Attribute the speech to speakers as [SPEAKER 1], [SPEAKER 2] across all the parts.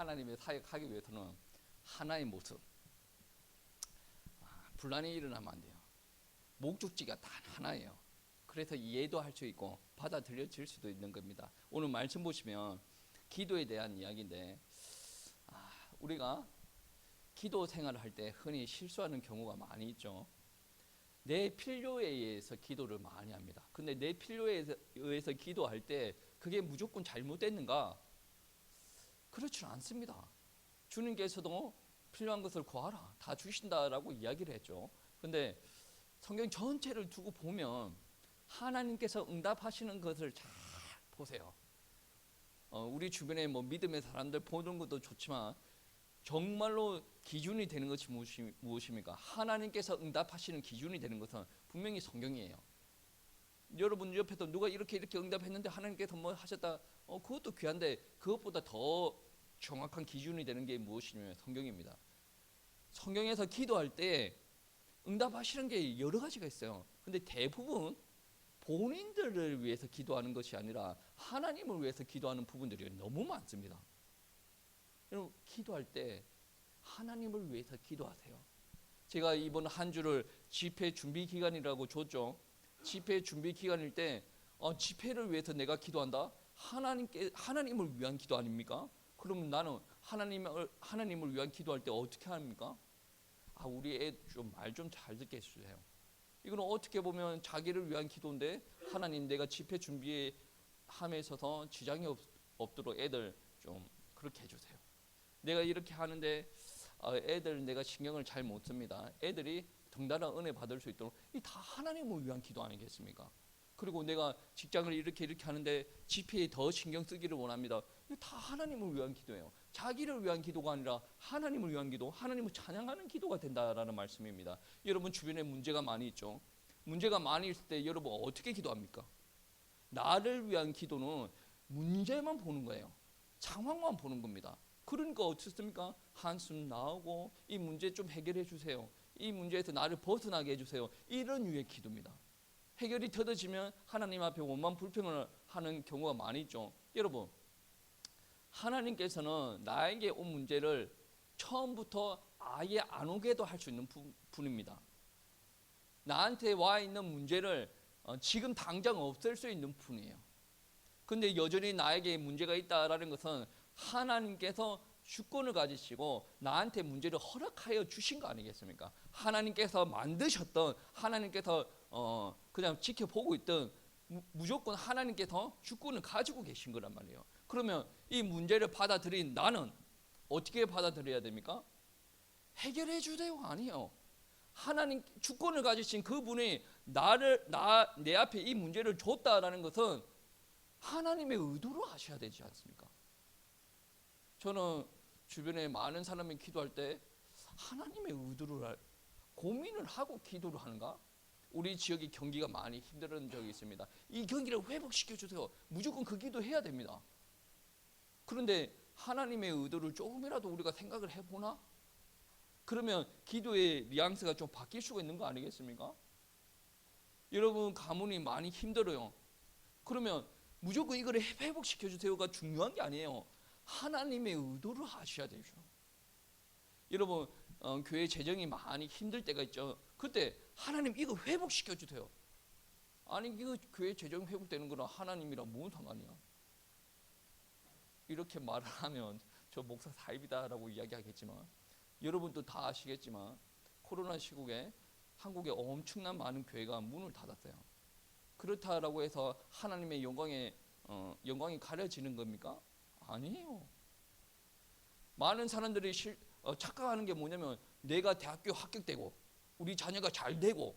[SPEAKER 1] 하나님의 사역하기 위해서는 하나의 모습, 분란이 일어나면 안 돼요. 목적지가 단 하나예요. 그래서 이해도 할 수 있고 받아들여질 수도 있는 겁니다. 오늘 말씀 보시면 기도에 대한 이야기인데, 우리가 기도 생활을 할 때 흔히 실수하는 경우가 많이 있죠. 내 필요에 의해서 기도를 많이 합니다. 근데 내 필요에 의해서 기도할 때 그게 무조건 잘못됐는가? 그렇지 않습니다. 주님께서도 필요한 것을 구하라, 다 주신다라고 이야기를 했죠. 근데 성경 전체를 두고 보면 하나님께서 응답하시는 것을 잘 보세요. 우리 주변에 뭐 믿음의 사람들 보는 것도 좋지만 정말로 기준이 되는 것이 무엇입니까? 하나님께서 응답하시는 기준이 되는 것은 분명히 성경이에요. 여러분 옆에서 누가 이렇게 응답했는데 하나님께서 뭐 하셨다, 그것도 귀한데 그것보다 더 정확한 기준이 되는 게 무엇이냐면 성경입니다. 성경에서 기도할 때 응답하시는 게 여러 가지가 있어요. 근데 대부분 본인들을 위해서 기도하는 것이 아니라 하나님을 위해서 기도하는 부분들이 너무 많습니다. 여러분 기도할 때 하나님을 위해서 기도하세요. 제가 이번 한 주를 집회 준비 기간이라고 줬죠. 집회 준비 기간일 때 집회를 위해서 내가 기도한다? 하나님을 위한 기도 아닙니까? 그러면 나는 하나님을 위한 기도할 때 어떻게 합니까? 우리 애 좀 말 좀 잘 듣게 해주세요. 이거는 어떻게 보면 자기를 위한 기도인데, 하나님 내가 집회 준비함에 있어서 지장이 없도록 애들 좀 그렇게 해주세요. 내가 이렇게 하는데 애들 내가 신경을 잘 못 씁니다. 애들이 덩달아 은혜 받을 수 있도록, 이 다 하나님을 위한 기도 아니겠습니까? 그리고 내가 직장을 이렇게 하는데 집회에 더 신경 쓰기를 원합니다. 이 다 하나님을 위한 기도예요. 자기를 위한 기도가 아니라 하나님을 위한 기도, 하나님을 찬양하는 기도가 된다라는 말씀입니다. 여러분 주변에 문제가 많이 있죠. 문제가 많이 있을 때 여러분 어떻게 기도합니까? 나를 위한 기도는 문제만 보는 거예요. 상황만 보는 겁니다. 그러니까 어떻습니까? 한숨 나오고 이 문제 좀 해결해 주세요. 이 문제에서 나를 벗어나게 해주세요. 이런 유의 기도입니다. 해결이 터져지면 하나님 앞에 원망 불평을 하는 경우가 많이 있죠. 여러분 하나님께서는 나에게 온 문제를 처음부터 아예 안 오게도 할 수 있는 분입니다. 나한테 와 있는 문제를 지금 당장 없앨 수 있는 분이에요. 근데 여전히 나에게 문제가 있다라는 것은 하나님께서 주권을 가지시고 나한테 문제를 허락하여 주신 거 아니겠습니까? 하나님께서 만드셨던, 하나님께서 그냥 지켜보고 있던, 무조건 하나님께서 주권을 가지고 계신 거란 말이에요. 그러면 이 문제를 받아들인 나는 어떻게 받아들여야 됩니까? 해결해 주세요가 아니에요. 하나님 주권을 가지신 그분이 내 앞에 이 문제를 줬다라는 것은 하나님의 의도로 하셔야 되지 않습니까? 저는 주변에 많은 사람이 기도할 때 하나님의 의도를 고민을 하고 기도를 하는가? 우리 지역이 경기가 많이 힘든 적이 있습니다. 이 경기를 회복시켜 주세요. 무조건 그 기도 해야 됩니다. 그런데 하나님의 의도를 조금이라도 우리가 생각을 해보나? 그러면 기도의 뉘앙스가 좀 바뀔 수가 있는 거 아니겠습니까? 여러분 가문이 많이 힘들어요. 그러면 무조건 이걸 회복시켜 주세요가 중요한 게 아니에요. 하나님의 의도를 하셔야 되죠. 여러분 교회 재정이 많이 힘들 때가 있죠. 그때 하나님 이거 회복시켜 주세요. 아니 이거 교회 재정 회복되는 거랑 하나님이랑 무슨 상관이야? 이렇게 말을 하면 저 목사 사입이다라고 이야기하겠지만, 여러분도 다 아시겠지만 코로나 시국에 한국에 엄청난 많은 교회가 문을 닫았어요. 그렇다라고 해서 하나님의 영광이 가려지는 겁니까? 아니에요. 많은 사람들이 착각하는 게 뭐냐면 내가 대학교 합격되고 우리 자녀가 잘 되고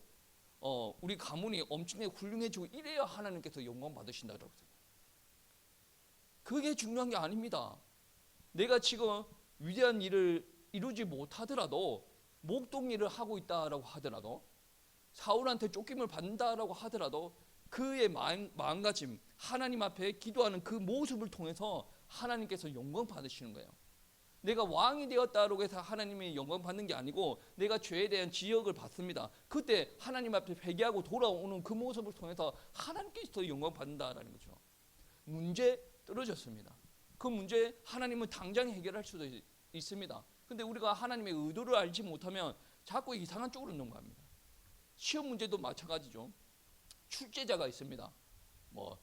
[SPEAKER 1] 우리 가문이 엄청나게 훌륭해지고 이래야 하나님께서 영광 받으신다고 생각해요. 그게 중요한 게 아닙니다. 내가 지금 위대한 일을 이루지 못하더라도, 목동 일을 하고 있다라고 하더라도, 사울한테 쫓김을 받는다라고 하더라도 그의 마음가짐, 하나님 앞에 기도하는 그 모습을 통해서 하나님께서 영광 받으시는 거예요. 내가 왕이 되었다라고 해서 하나님의 영광 받는 게 아니고 내가 죄에 대한 지역을 받습니다. 그때 하나님 앞에 회개하고 돌아오는 그 모습을 통해서 하나님께서 영광 받는다라는 거죠. 문제 떨어졌습니다. 그 문제 하나님은 당장 해결할 수도 있습니다. 근데 우리가 하나님의 의도를 알지 못하면 자꾸 이상한 쪽으로 넘어갑니다. 시험 문제도 마찬가지죠. 출제자가 있습니다. 뭐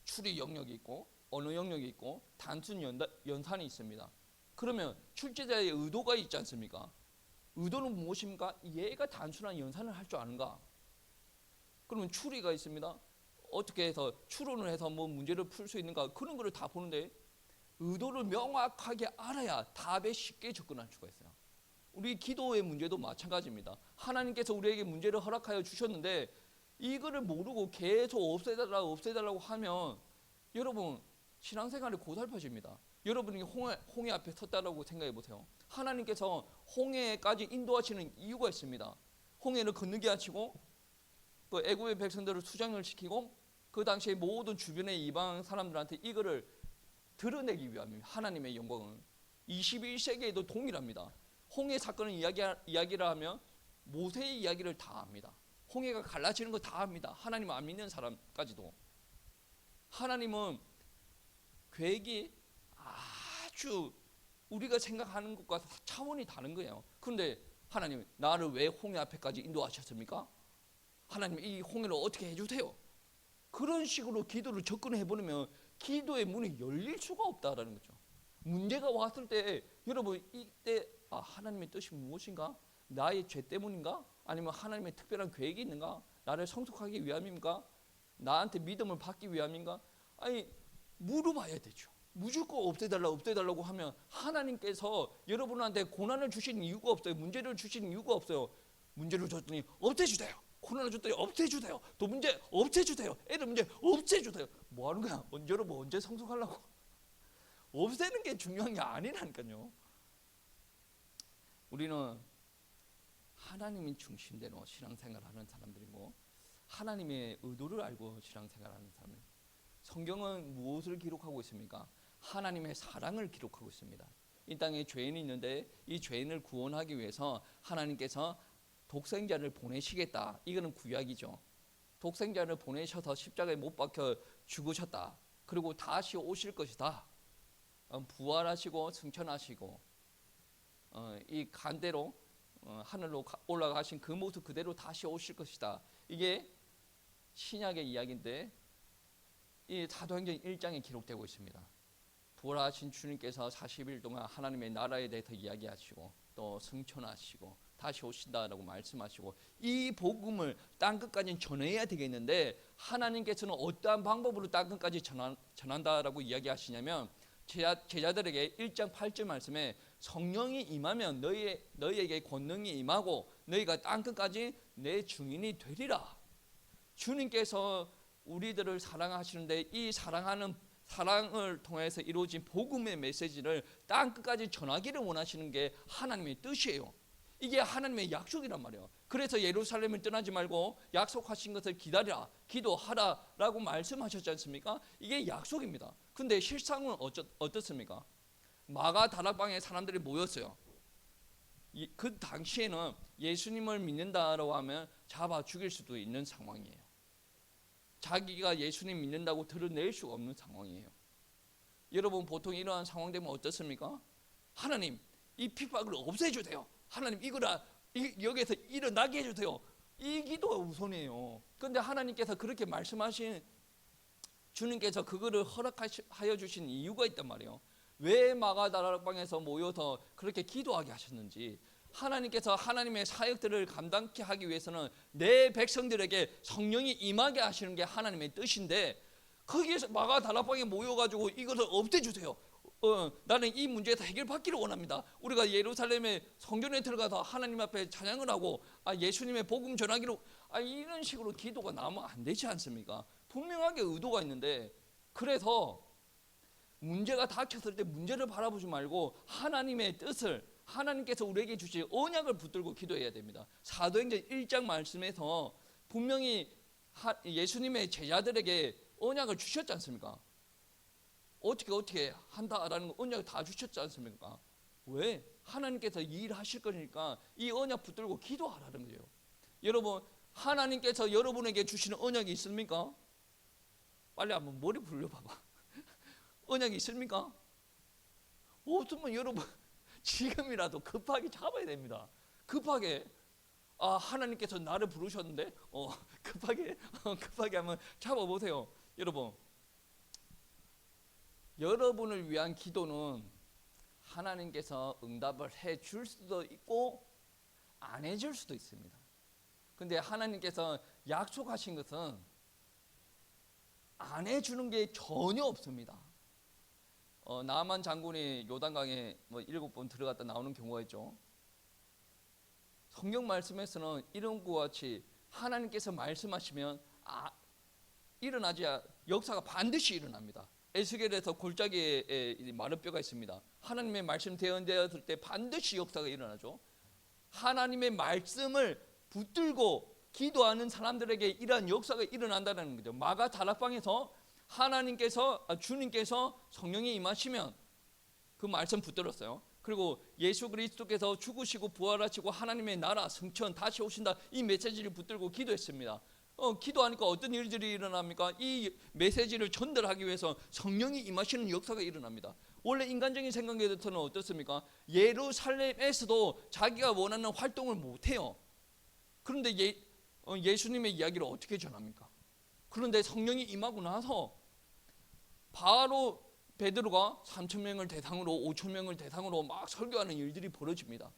[SPEAKER 1] 추리 영역이 있고 언어 영역이 있고 단순 연산이 있습니다. 그러면 출제자의 의도가 있지 않습니까? 의도는 무엇입니까? 얘가 단순한 연산을 할 줄 아는가? 그러면 추리가 있습니다. 어떻게 해서 추론을 해서 뭐 문제를 풀 수 있는가? 그런 거를 다 보는데 의도를 명확하게 알아야 답에 쉽게 접근할 수가 있어요. 우리 기도의 문제도 마찬가지입니다. 하나님께서 우리에게 문제를 허락하여 주셨는데 이거를 모르고 계속 없애달라고 하면 여러분 신앙생활이 고달파집니다. 여러분이 홍해 앞에 섰다라고 생각해 보세요. 하나님께서 홍해까지 인도하시는 이유가 있습니다. 홍해를 건너게 하시고 그 애굽의 백성들을 수장을 시키고 그 당시에 모든 주변의 이방 사람들한테 이거를 드러내기 위함입니다. 하나님의 영광을. 21세기에도 동일합니다. 홍해 사건을 이야기를 하면 모세의 이야기를 다 압니다. 홍해가 갈라지는 거 다 압니다. 하나님 안 믿는 사람까지도. 하나님은 계획이 아주 우리가 생각하는 것과 차원이 다른 거예요. 그런데 하나님 나를 왜 홍해 앞에까지 인도하셨습니까? 하나님 이 홍해를 어떻게 해주세요? 그런 식으로 기도를 접근해 버리면 기도의 문이 열릴 수가 없다라는 거죠. 문제가 왔을 때 여러분 이때 하나님의 뜻이 무엇인가? 나의 죄 때문인가? 아니면 하나님의 특별한 계획이 있는가? 나를 성숙하기 위함인가? 나한테 믿음을 받기 위함인가? 아니 물어봐야 되죠. 무조건 없애달라고 하면 하나님께서 여러분한테 고난을 주신 이유가 없어요. 문제를 주신 이유가 없어요. 문제를 줬더니 없애주세요. 고난을 줬더니 없애주세요. 또 문제 없애주세요. 애들 문제 없애주세요. 뭐 하는 거야? 여러분 언제 성숙하려고? 없애는 게 중요한 게 아니라니까요. 우리는 하나님이 중심대로 신앙생활을 하는 사람들이고 하나님의 의도를 알고 신앙생활을 하는 사람들. 성경은 무엇을 기록하고 있습니까? 하나님의 사랑을 기록하고 있습니다. 이 땅에 죄인이 있는데 이 죄인을 구원하기 위해서 하나님께서 독생자를 보내시겠다. 이거는 구약이죠. 독생자를 보내셔서 십자가에 못 박혀 죽으셨다. 그리고 다시 오실 것이다. 부활하시고 승천하시고 이 간대로 하늘로 올라가신 그 모습 그대로 다시 오실 것이다. 이게 신약의 이야기인데 이 사도행전 1장에 기록되고 있습니다. 부활하신 주님께서 40일 동안 하나님의 나라에 대해서 이야기하시고 또 승천하시고 다시 오신다라고 말씀하시고 이 복음을 땅끝까지 전해야 되겠는데 하나님께서는 어떠한 방법으로 땅끝까지 전한다라고 이야기하시냐면 제자들에게 1장 8절 말씀에 성령이 임하면 너희에게 권능이 임하고 너희가 땅끝까지 내 증인이 되리라. 주님께서 우리들을 사랑하시는데 이 사랑을 통해서 이루어진 복음의 메시지를 땅끝까지 전하기를 원하시는 게 하나님의 뜻이에요. 이게 하나님의 약속이란 말이에요. 그래서 예루살렘을 떠나지 말고 약속하신 것을 기다리라, 기도하라라고 말씀하셨지 않습니까? 이게 약속입니다. 근데 실상은 어떻습니까? 마가 다락방에 사람들이 모였어요. 그 당시에는 예수님을 믿는다라고 하면 잡아 죽일 수도 있는 상황이에요. 자기가 예수님 믿는다고 드러낼 수가 없는 상황이에요. 여러분 보통 이러한 상황 되면 어떻습니까? 하나님 이 핍박을 없애주세요. 하나님 여기에서 일어나게 해주세요. 이 기도가 우선이에요. 그런데 하나님께서 그렇게 말씀하신 주님께서 그거를 허락하여 주신 이유가 있단 말이에요. 왜 마가다락방에서 모여서 그렇게 기도하게 하셨는지, 하나님께서 하나님의 사역들을 감당케 하기 위해서는 내 백성들에게 성령이 임하게 하시는 게 하나님의 뜻인데 거기에서 마가다락방에 모여가지고 이것을 없애주세요. 나는 이 문제에서 해결받기를 원합니다. 우리가 예루살렘의 성전에 들어가서 하나님 앞에 찬양을 하고 예수님의 복음 전하기로 이런 식으로 기도가 나오면 안 되지 않습니까? 분명하게 의도가 있는데, 그래서 문제가 닥쳤을 때 문제를 바라보지 말고 하나님의 뜻을, 하나님께서 우리에게 주신 언약을 붙들고 기도해야 됩니다. 사도행전 1장 말씀에서 분명히 예수님의 제자들에게 언약을 주셨지 않습니까? 어떻게 한다라는 언약을 다 주셨지 않습니까? 왜? 하나님께서 이 일을 하실 거니까 이 언약 붙들고 기도하라는 거예요. 여러분, 하나님께서 여러분에게 주시는 언약이 있습니까? 빨리 한번 머리 굴려봐봐. 언약이 있습니까? 없으면 여러분 지금이라도 급하게 잡아야 됩니다. 급하게 하나님께서 나를 부르셨는데 급하게 한번 잡아보세요. 여러분을 위한 기도는 하나님께서 응답을 해줄 수도 있고 안 해줄 수도 있습니다. 근데 하나님께서 약속하신 것은 안 해주는 게 전혀 없습니다. 나만 장군이 요단강에 7번 들어갔다 나오는 경우가 있죠. 성경 말씀에서는 이런 것과 같이 하나님께서 말씀하시면 일어나지 역사가 반드시 일어납니다. 에스겔에서 골짜기에 마른 뼈가 있습니다. 하나님의 말씀 대언되었을 때 반드시 역사가 일어나죠. 하나님의 말씀을 붙들고 기도하는 사람들에게 이러한 역사가 일어난다는 거죠. 마가 다락방에서 주님께서 성령이 임하시면 그 말씀 붙들었어요. 그리고 예수 그리스도께서 죽으시고 부활하시고 하나님의 나라 승천 다시 오신다, 이 메시지를 붙들고 기도했습니다. 기도하니까 어떤 일들이 일어납니까? 이 메시지를 전달하기 위해서 성령이 임하시는 역사가 일어납니다. 원래 인간적인 생각에서는 어떻습니까? 예루살렘에서도 자기가 원하는 활동을 못해요. 그런데 예수님의 이야기를 어떻게 전합니까? 그런데 성령이 임하고 나서 바로 베드로가 3,000명을 대상으로 5,000명을 대상으로 막 설교하는 일들이 벌어집니다.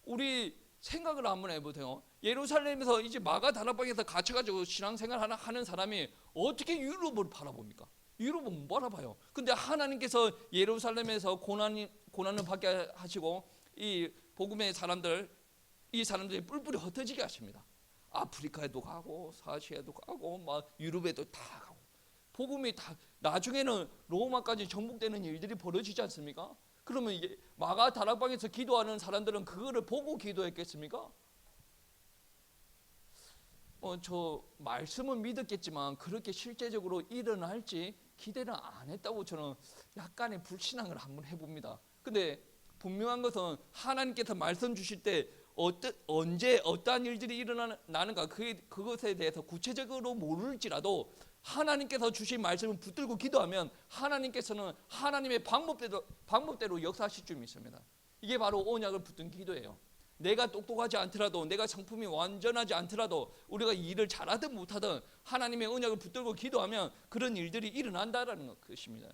[SPEAKER 1] 우리 생각을 한번 해보세요. 예루살렘에서 이제 마가 다락방에서 갇혀가지고 신앙생활 하는 사람이 어떻게 유럽을 바라봅니까? 유럽은 못 바라봐요. 근데 하나님께서 예루살렘에서 고난을 받게 하시고 이 복음의 이 사람들이 뿔뿔이 흩어지게 하십니다. 아프리카에도 가고 사시아에도 가고 막 유럽에도 다 가고, 복음이 다 나중에는 로마까지 정복되는 일들이 벌어지지 않습니까? 그러면 마가 다락방에서 기도하는 사람들은 그거를 보고 기도했겠습니까? 저 말씀은 믿었겠지만 그렇게 실제적으로 일어날지 기대는 안 했다고 저는 약간의 불신앙을 한번 해봅니다. 근데 분명한 것은 하나님께서 말씀 주실 때 언제 어떠한 일들이 일어나는가 그것에 대해서 구체적으로 모를지라도 하나님께서 주신 말씀을 붙들고 기도하면 하나님께서는 하나님의 방법대로 역사하실 줄 믿습니다. 이게 바로 언약을 붙든 기도예요. 내가 똑똑하지 않더라도, 내가 성품이 완전하지 않더라도, 우리가 일을 잘하든 못하든 하나님의 언약을 붙들고 기도하면 그런 일들이 일어난다라는 것입니다.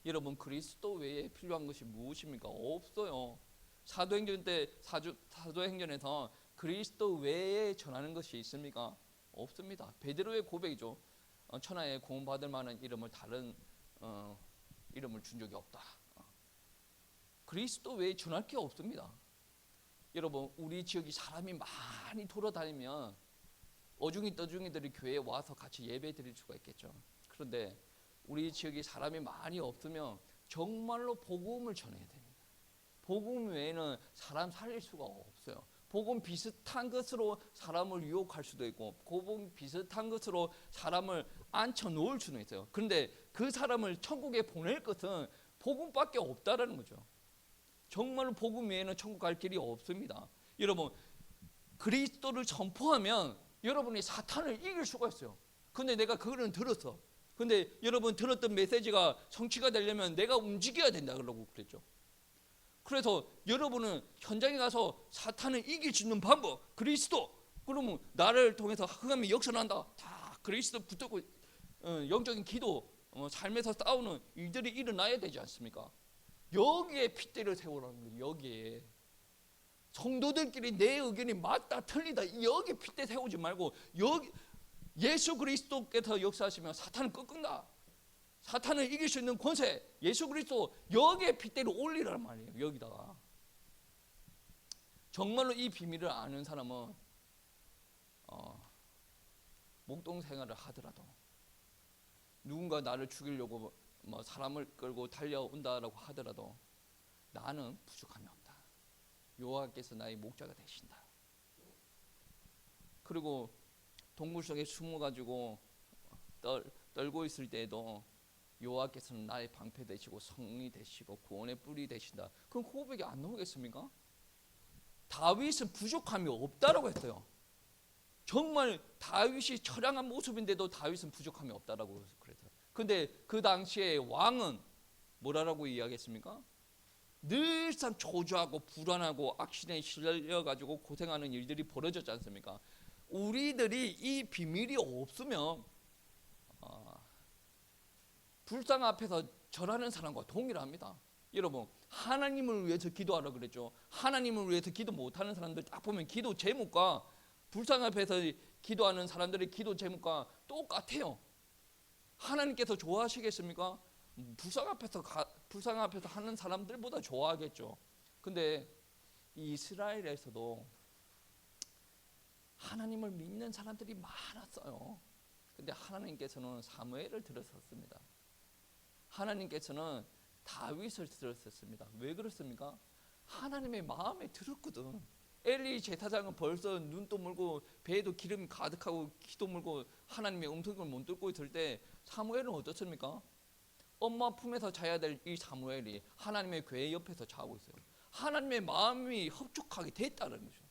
[SPEAKER 1] 여러분, 그리스도 외에 필요한 것이 무엇입니까? 없어요. 사도행전에서 그리스도 외에 전하는 것이 있습니까? 없습니다. 베드로의 고백이죠. 천하에 구원받을 만한 이름을 다른 이름을 준 적이 없다. 그리스도 외에 전할 게 없습니다. 여러분, 우리 지역이 사람이 많이 돌아다니면 어중이 떠중이들이 교회에 와서 같이 예배 드릴 수가 있겠죠. 그런데 우리 지역이 사람이 많이 없으면 정말로 복음을 전해야 됩니다. 복음 외에는 사람 살릴 수가 없어요. 복음 비슷한 것으로 사람을 유혹할 수도 있고, 복음 비슷한 것으로 사람을 앉혀 놓을 수는 있어요. 그런데 그 사람을 천국에 보낼 것은 복음밖에 없다라는 거죠. 정말로 복음 외에는 천국 갈 길이 없습니다. 여러분, 그리스도를 선포하면 여러분이 사탄을 이길 수가 있어요. 근데 내가 그거는 들었어. 근데 여러분, 들었던 메시지가 성취가 되려면 내가 움직여야 된다 그러고 그랬죠. 그래서 여러분은 현장에 가서 사탄을 이길 수 있는 방법, 그리스도. 그러면 나를 통해서 흑암이 역전한다. 다 그리스도 붙들고 영적인 기도, 삶에서 싸우는 일들이 일어나야 되지 않습니까? 여기에 핏대를 세우라는 거예요. 여기에 성도들끼리 내 의견이 맞다 틀리다 여기 핏대 세우지 말고, 여기 예수 그리스도께서 역사하시면 사탄은 꺾는다. 사탄을 이길 수 있는 권세, 예수 그리스도, 여기에 핏대를 올리란 말이에요. 여기다가. 정말로 이 비밀을 아는 사람은 목동 생활을 하더라도, 누군가 나를 죽이려고 사람을 끌고 달려온다라고 하더라도 나는 부족함이 없다. 여호와께서 나의 목자가 되신다. 그리고 동굴 속에 숨어가지고 떨고 있을 때에도 여호와께서는 나의 방패 되시고 성이 되시고 구원의 뿔이 되신다. 그럼 고백이 안 나오겠습니까? 다윗은 부족함이 없다라고 했어요. 정말 다윗이 처량한 모습인데도 다윗은 부족함이 없다라고 그랬어요. 근데 그 당시에 왕은 뭐라고 이야기했습니까? 늘상 초조하고 불안하고 악신에 실려가지고 고생하는 일들이 벌어졌지 않습니까? 우리들이 이 비밀이 없으면 불상 앞에서 절하는 사람과 동일합니다. 여러분, 하나님을 위해서 기도하라 그랬죠. 하나님을 위해서 기도 못하는 사람들 딱 보면 기도 제목과 불상 앞에서 기도하는 사람들의 기도 제목과 똑같아요. 하나님께서 좋아하시겠습니까? 불상 앞에서 하는 사람들보다 좋아하겠죠. 근데 이스라엘에서도 하나님을 믿는 사람들이 많았어요. 근데 하나님께서는 사무엘을 들으셨습니다. 하나님께서는 다윗을 들으셨습니다. 왜 그렇습니까? 하나님의 마음에 들었거든. 엘리 제사장은 벌써 눈도 멀고 배에도 기름이 가득하고 키도 멀고 하나님의 음성을 못 듣고 있을 때 사무엘은 어떻습니까? 엄마 품에서 자야 될 이 사무엘이 하나님의 궤 옆에서 자고 있어요. 하나님의 마음이 흡족하게 됐다는 거죠.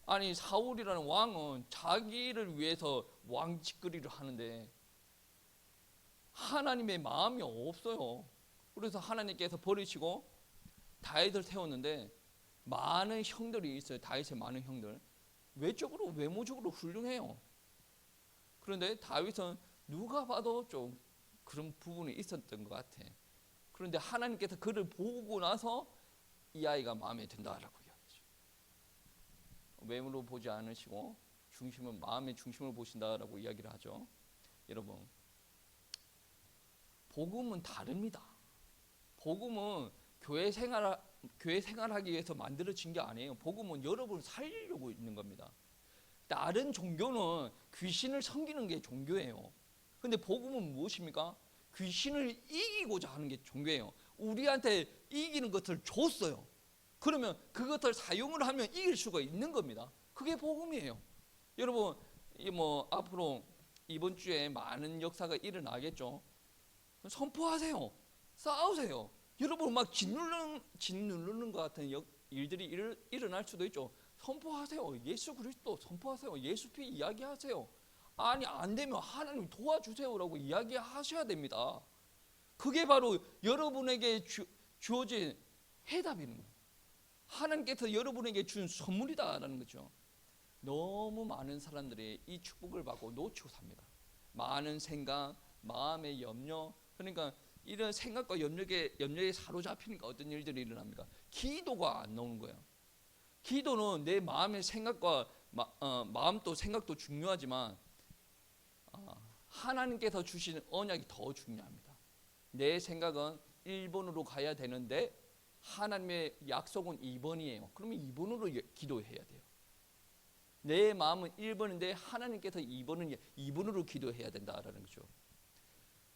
[SPEAKER 1] 아니, 사울이라는 왕은 자기를 위해서 왕짓거리를 하는데 하나님의 마음이 없어요. 그래서 하나님께서 버리시고 다윗을 세웠는데 많은 형들이 있어요. 다윗의 많은 형들. 외적으로 외모적으로 훌륭해요. 그런데 다윗은 누가 봐도 좀 그런 부분이 있었던 것 같아. 그런데 하나님께서 그를 보고 나서 이 아이가 마음에 든다라고 이야기하죠. 외모로 보지 않으시고 마음의 중심을 보신다라고 이야기를 하죠. 여러분, 복음은 다릅니다. 복음은 교회 생활하기 위해서 만들어진 게 아니에요. 복음은 여러분을 살리려고 있는 겁니다. 다른 종교는 귀신을 섬기는 게 종교예요. 근데 복음은 무엇입니까? 귀신을 이기고자 하는 게 종교예요. 우리한테 이기는 것을 줬어요. 그러면 그것을 사용을 하면 이길 수가 있는 겁니다. 그게 복음이에요. 여러분, 앞으로 이번 주에 많은 역사가 일어나겠죠. 선포하세요. 싸우세요. 여러분 막 짓누르는 것 같은 일들이 일어날 수도 있죠. 선포하세요. 예수 그리스도 선포하세요. 예수 피 이야기하세요. 아니, 안 되면 하나님 도와주세요라고 이야기하셔야 됩니다. 그게 바로 여러분에게 주어진 해답인 거예요. 하나님께서 여러분에게 준 선물이다라는 거죠. 너무 많은 사람들이 이 축복을 받고 놓치고 삽니다. 많은 생각, 마음의 염려, 그러니까 이런 생각과 염려에 사로잡히니까 어떤 일들이 일어납니까? 기도가 안 나오는 거예요. 기도는 내 마음의 생각과 마음도 생각도 중요하지만 하나님께서 주시는 언약이 더 중요합니다. 내 생각은 1번으로 가야 되는데 하나님의 약속은 2번이에요. 그러면 2번으로 기도해야 돼요. 내 마음은 1번인데 하나님께서 2번으로 기도해야 된다라는 거죠.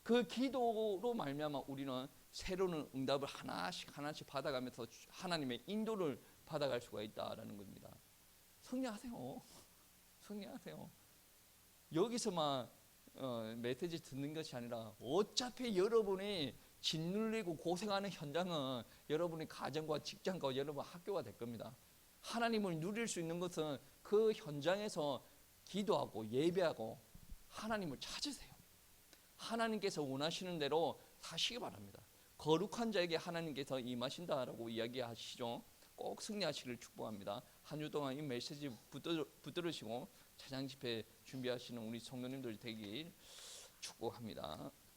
[SPEAKER 1] 그 기도로 말미암아 우리는 새로운 응답을 하나씩 받아가면서 하나님의 인도를 받아갈 수가 있다라는 겁니다. 승리하세요. 승리하세요. 여기서만 메시지 듣는 것이 아니라 어차피 여러분이 짓눌리고 고생하는 현장은 여러분의 가정과 직장과 여러분 학교가 될 겁니다. 하나님을 누릴 수 있는 것은 그 현장에서 기도하고 예배하고 하나님을 찾으세요. 하나님께서 원하시는 대로 사시기 바랍니다. 거룩한 자에게 하나님께서 임하신다라고 이야기하시죠. 꼭 승리하시기를 축복합니다. 한 주 동안 이 메시지 붙들으시고 찬양 집회 준비하시는 우리 성도님들 되길 축복합니다.